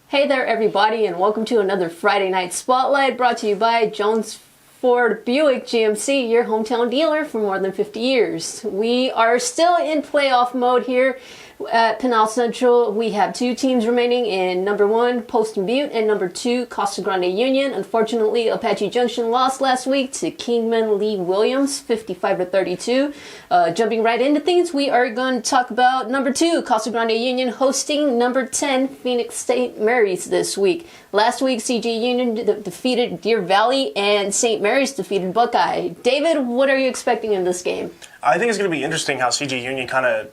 Hey there, everybody, and welcome to another Friday Night Spotlight brought to you by Jones Ford Buick GMC, your hometown dealer for more than 50 years. We are still in playoff mode here at Pinal Central. We have two teams remaining in number 1, Poston Butte, and number 2, Casa Grande Union. Unfortunately, Apache Junction lost last week to Kingman Lee Williams, 55-32. Jumping right into things, we are going to talk about number 2, Casa Grande Union, hosting number 10, Phoenix St. Mary's this week. Last week, CG Union defeated Deer Valley, and St. Mary's defeated Buckeye. David, what are you expecting in this game? I think it's going to be interesting how CG Union kind of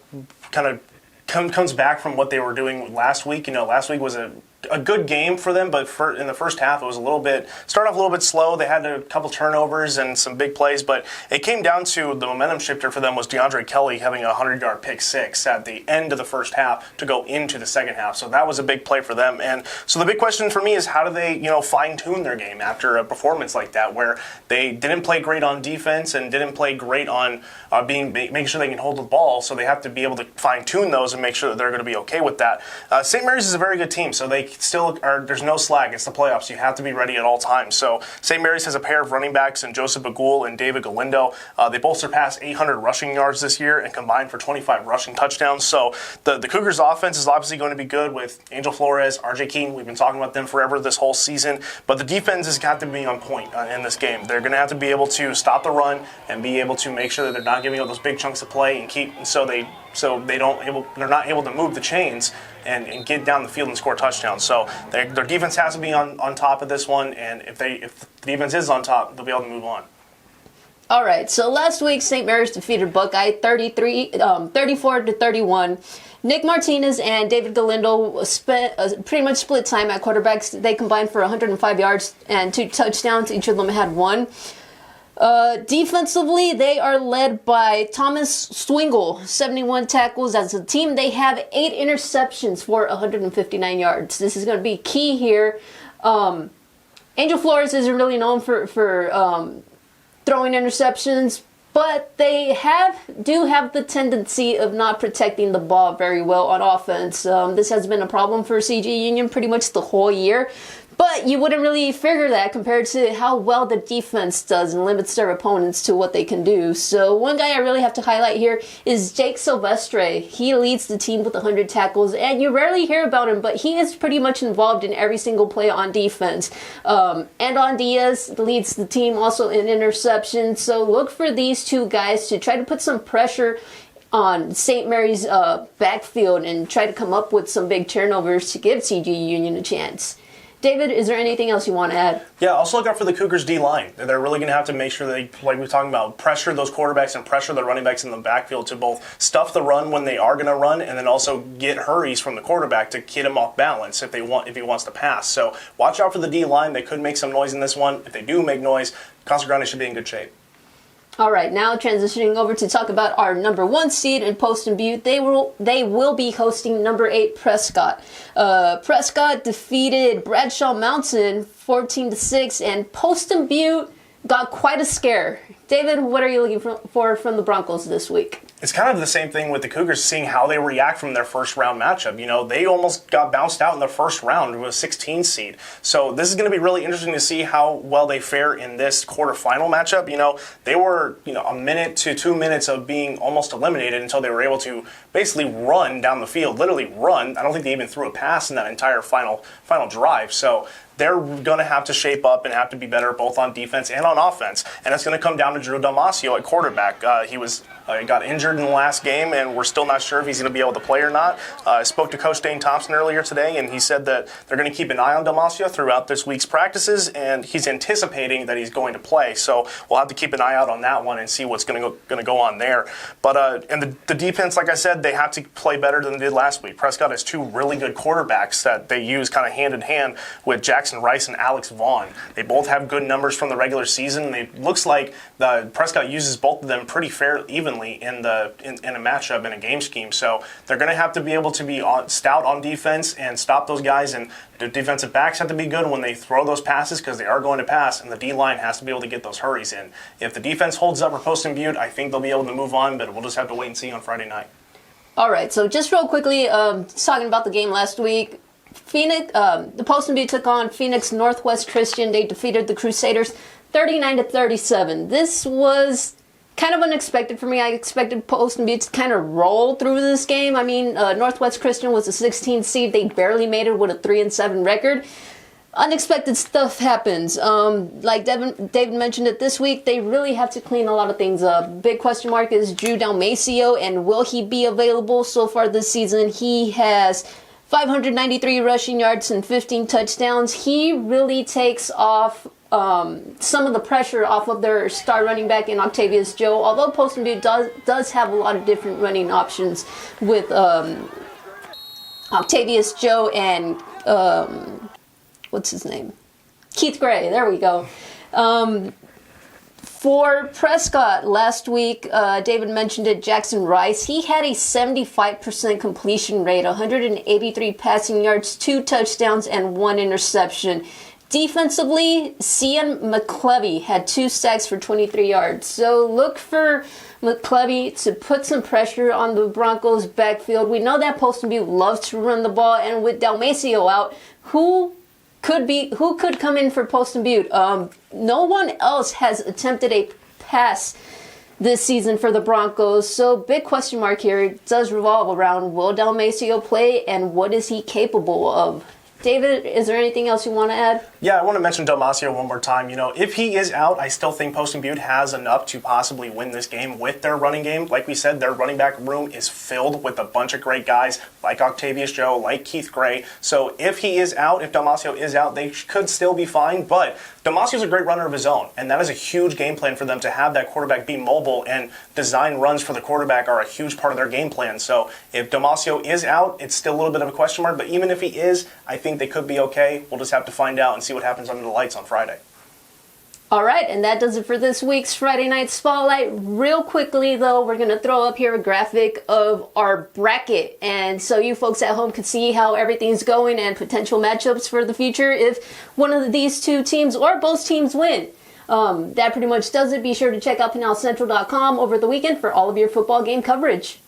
comes back from what they were doing last week. You know, last week was a good game for them, but in the first half it was started off a little bit slow. They had a couple turnovers and some big plays, but it came down to the momentum shifter for them was DeAndre Kelly having a 100-yard pick six at the end of the first half to go into the second half. So that was a big play for them. And so the big question for me is how do they, fine-tune their game after a performance like that where they didn't play great on defense and didn't play great on making sure they can hold the ball. So they have to be able to fine-tune those and make sure that they're going to be okay with that. St. Mary's is a very good team, so they still are. There's no slack. It's the playoffs. You have to be ready at all times. So St. Mary's has a pair of running backs in Joseph Bagul and David Galindo. They both surpassed 800 rushing yards this year and combined for 25 rushing touchdowns. So the Cougars' offense is obviously going to be good with Angel Flores, R.J. Keaton. We've been talking about them forever this whole season. But the defense has got to be on point in this game. They're going to have to be able to stop the run and be able to make sure that they're not giving up those big chunks of play and they're not able to move the chains and get down the field and score touchdowns. So their defense has to be on top of this one, and if the defense is on top, they'll be able to move on. All right, so last week St. Mary's defeated Buckeye 34-31. Nick Martinez and David Galindo pretty much split time at quarterbacks. They combined for 105 yards and 2 touchdowns. Each of them had 1. Defensively, they are led by Thomas Swingle, 71 tackles. As a team, they have 8 interceptions for 159 yards. This is going to be key here. Angel Flores isn't really known for throwing interceptions, but they do have the tendency of not protecting the ball very well on offense. This has been a problem for CG Union pretty much the whole year. But you wouldn't really figure that compared to how well the defense does and limits their opponents to what they can do. So one guy I really have to highlight here is Jake Silvestre. He leads the team with 100 tackles, and you rarely hear about him, but he is pretty much involved in every single play on defense. Andon Diaz leads the team also in interceptions. So look for these two guys to try to put some pressure on St. Mary's backfield and try to come up with some big turnovers to give CG Union a chance. David, is there anything else you want to add? Yeah, also look out for the Cougars' D-line. They're really going to have to make sure they, like we were talking about, pressure those quarterbacks and pressure the running backs in the backfield to both stuff the run when they are going to run and then also get hurries from the quarterback to get him off balance if he wants to pass. So watch out for the D-line. They could make some noise in this one. If they do make noise, Casa Grande should be in good shape. All right, now transitioning over to talk about our number 1 seed in Poston Butte. They will be hosting number 8 Prescott. Prescott defeated Bradshaw Mountain 14-6, and Poston Butte got quite a scare. David, what are you looking for from the Broncos this week? It's kind of the same thing with the Cougars, seeing how they react from their first round matchup. They almost got bounced out in the first round with a 16 seed. So this is going to be really interesting to see how well they fare in this quarterfinal matchup. They were, a minute to 2 minutes of being almost eliminated until they were able to basically run down the field, literally run. I don't think they even threw a pass in that entire final drive. So they're going to have to shape up and have to be better both on defense and on offense. And it's going to come down to Drew Damasio at quarterback. He got injured in the last game, and we're still not sure if he's going to be able to play or not. I spoke to Coach Dane Thompson earlier today, and he said that they're going to keep an eye on Damasio throughout this week's practices, and he's anticipating that he's going to play. So we'll have to keep an eye out on that one and see what's going to go on there. But and the defense, like I said, they have to play better than they did last week. Prescott has 2 really good quarterbacks that they use kind of hand in hand with Jackson Rice and Alex Vaughn. They both have good numbers from the regular season. It looks like Prescott uses both of them pretty evenly in a matchup, in a game scheme. So they're going to have to be able to be stout on defense and stop those guys. And the defensive backs have to be good when they throw those passes because they are going to pass, and the D-line has to be able to get those hurries in. If the defense holds up for Poston Butte, I think they'll be able to move on, but we'll just have to wait and see on Friday night. All right, so just real quickly, talking about the game last week, the Poston Butte took on Phoenix Northwest Christian. They defeated the Crusaders 39-37. This was kind of unexpected for me. I expected Poston Butte to kind of roll through this game. I mean, Northwest Christian was a 16th seed. They barely made it with a 3-7 record. Unexpected stuff happens. Like David mentioned it this week, they really have to clean a lot of things up. Big question mark is Drew Dalmacio, and will he be available? So far this season, he has 593 rushing yards and 15 touchdowns. He really takes off some of the pressure off of their star running back in Octavius Joe, although Poston Butte does have a lot of different running options with Octavius Joe and what's his name? Keith Gray. There we go. For Prescott last week, David mentioned it, Jackson Rice, he had a 75% completion rate, 183 passing yards, 2 touchdowns, and 1 interception. Defensively, Cian McClevy had 2 sacks for 23 yards. So look for McClevy to put some pressure on the Broncos' backfield. We know that Poston Butte loves to run the ball, and with Dalmacio out, who could come in for Poston Butte? No one else has attempted a pass this season for the Broncos. So big question mark here. It does revolve around, will Dalmacio play, and what is he capable of? David, is there anything else you want to add? Yeah, I want to mention Dalmacio one more time. You know, if he is out, I still think Poston Butte has enough to possibly win this game with their running game. Like we said, their running back room is filled with a bunch of great guys like Octavius Joe, like Keith Gray. So if he is out, if Dalmacio is out, they could still be fine. But Dalmacio's a great runner of his own, and that is a huge game plan for them to have that quarterback be mobile, and design runs for the quarterback are a huge part of their game plan. So if Dalmacio is out, it's still a little bit of a question mark, but even if he is, I think they could be okay. We'll just have to find out and see what happens under the lights on Friday. All right, and that does it for this week's Friday Night Spotlight. Real quickly, though, we're going to throw up here a graphic of our bracket, and so you folks at home can see how everything's going and potential matchups for the future if one of these two teams or both teams win. That pretty much does it. Be sure to check out PinalCentral.com over the weekend for all of your football game coverage.